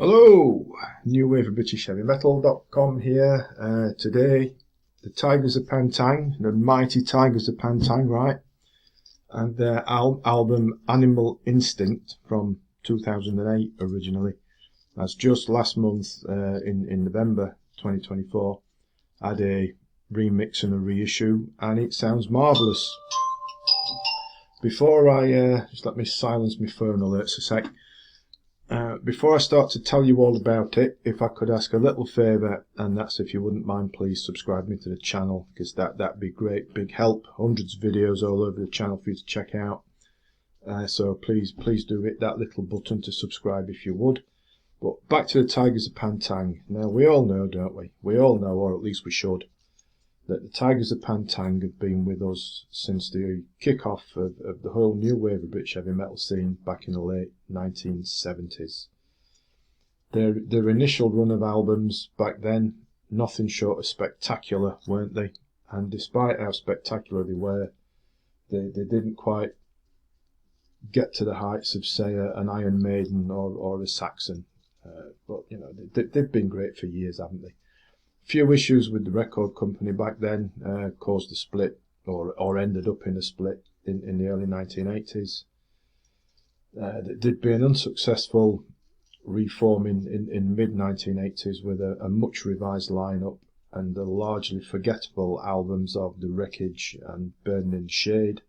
Hello, New Wave of British Heavy Metal.com here. Today, the Tygers of Tang, the mighty Tygers of Tang, right? And their album Animal Instinct from 2008 originally, as just last month in November 2024, had a remix and a reissue, and it sounds marvellous. Before I, just let me silence my phone alerts a sec. Before I start to tell you all about it, if I could ask a little favour, and that's if you wouldn't mind, please subscribe me to the channel, because that'd be great, big help. Hundreds of videos all over the channel for you to check out. So please do hit that little button to subscribe if you would. But back to the Tygers of Tang. Now we all know, don't we? We all know, or at least we should, that the Tygers of Tang have been with us since the kick-off of the whole new wave of British heavy metal scene back in the late 1970s. Their initial run of albums back then, nothing short of spectacular, weren't they? And despite how spectacular they were, they didn't quite get to the heights of, say, an Iron Maiden or a Saxon. But, you know, they've been great for years, haven't they? Few issues with the record company back then caused a split, or ended up in a split in the early 1980s. There'd been unsuccessful reforming in mid-1980s with a much revised lineup and the largely forgettable albums of The Wreckage and Burning in the Shade,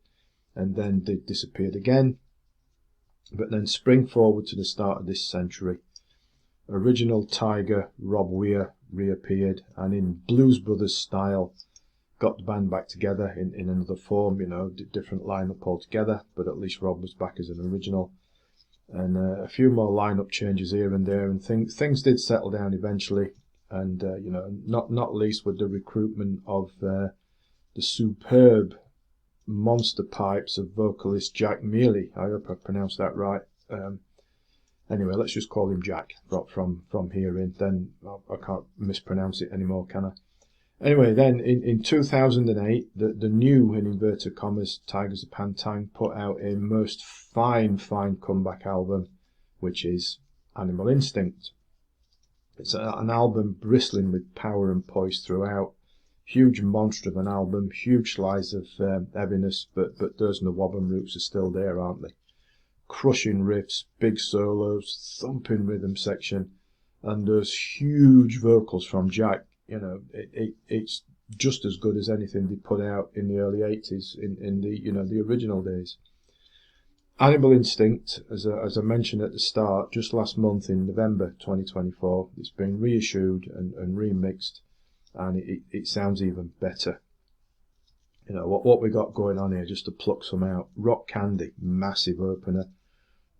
and then they disappeared again. But then spring forward to the start of this century, original Tiger Rob Weir reappeared, and in Blues Brothers style got the band back together in another form, you know, different lineup altogether, but at least Rob was back as an original, and a few more lineup changes here and there, and things did settle down eventually, and you know, not least with the recruitment of the superb monster pipes of vocalist Jack Mealy. I hope I pronounced that right. Anyway, let's just call him Jack from here in. Then I can't mispronounce it anymore, can I? Anyway, then in 2008, the new, in inverted commas, Tygers of Tang put out a most fine comeback album, which is Animal Instinct. It's an album bristling with power and poise throughout. Huge monster of an album, huge slice of heaviness, but those Nawabam roots are still there, aren't they? Crushing riffs, big solos, thumping rhythm section, and those huge vocals from Jack. You know, it's just as good as anything they put out in the early 80s, in the, you know, the original days. Animal Instinct, as I mentioned at the start, just last month in November 2024, it's been reissued and remixed, and it sounds even better. You know, what we got going on here, just to pluck some out. Rock Candy, massive opener.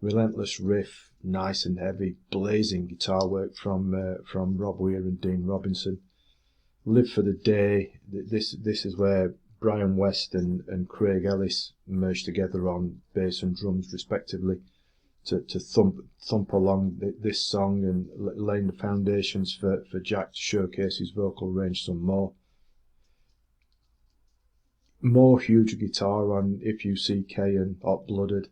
Relentless riff, nice and heavy, blazing guitar work from Rob Weir and Dean Robinson. Live for the Day, this is where Brian West and Craig Ellis merged together on bass and drums respectively to thump along this song and laying the foundations for Jack to showcase his vocal range some more. More huge guitar on If You See K and Hot Blooded.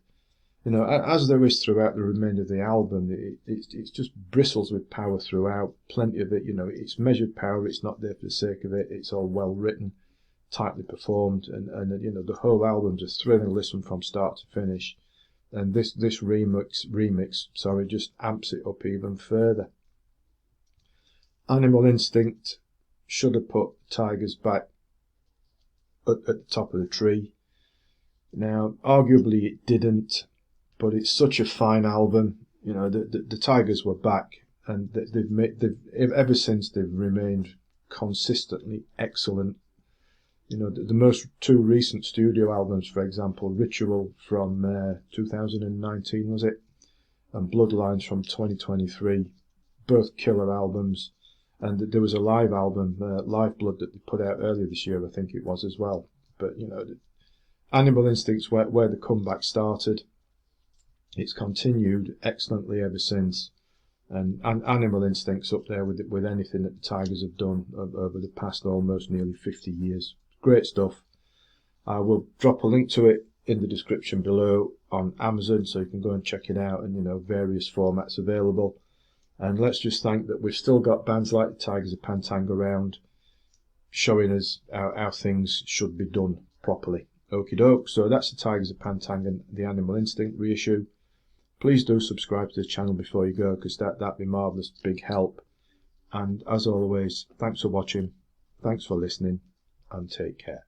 You know, as there is throughout the remainder of the album, it just bristles with power throughout. Plenty of it, you know, it's measured power. It's not there for the sake of it. It's all well written, tightly performed, and you know, the whole album's a thrilling listen from start to finish. And this remix, just amps it up even further. Animal Instinct should have put Tygers back at the top of the tree. Now, arguably it didn't. But it's such a fine album. You know, the Tygers were back, and they've ever since they've remained consistently excellent. You know, the most two recent studio albums, for example, Ritual from 2019 was it, and Bloodlines from 2023, both killer albums. And there was a live album, Live Blood, that they put out earlier this year, I think it was as well. But you know, Animal Instinct's where the comeback started. It's continued excellently ever since, and Animal Instinct's up there with anything that the Tygers have done over the past almost nearly 50 years. Great stuff. I will drop a link to it in the description below on Amazon, so you can go and check it out, and you know, various formats available. And let's just thank that we've still got bands like the Tygers of Pantang around, showing us how things should be done properly. Okie doke. So that's the Tygers of Pantang and the Animal Instinct reissue. Please do subscribe to the channel before you go, because that'd be marvellous, big help. And as always, thanks for watching, thanks for listening, and take care.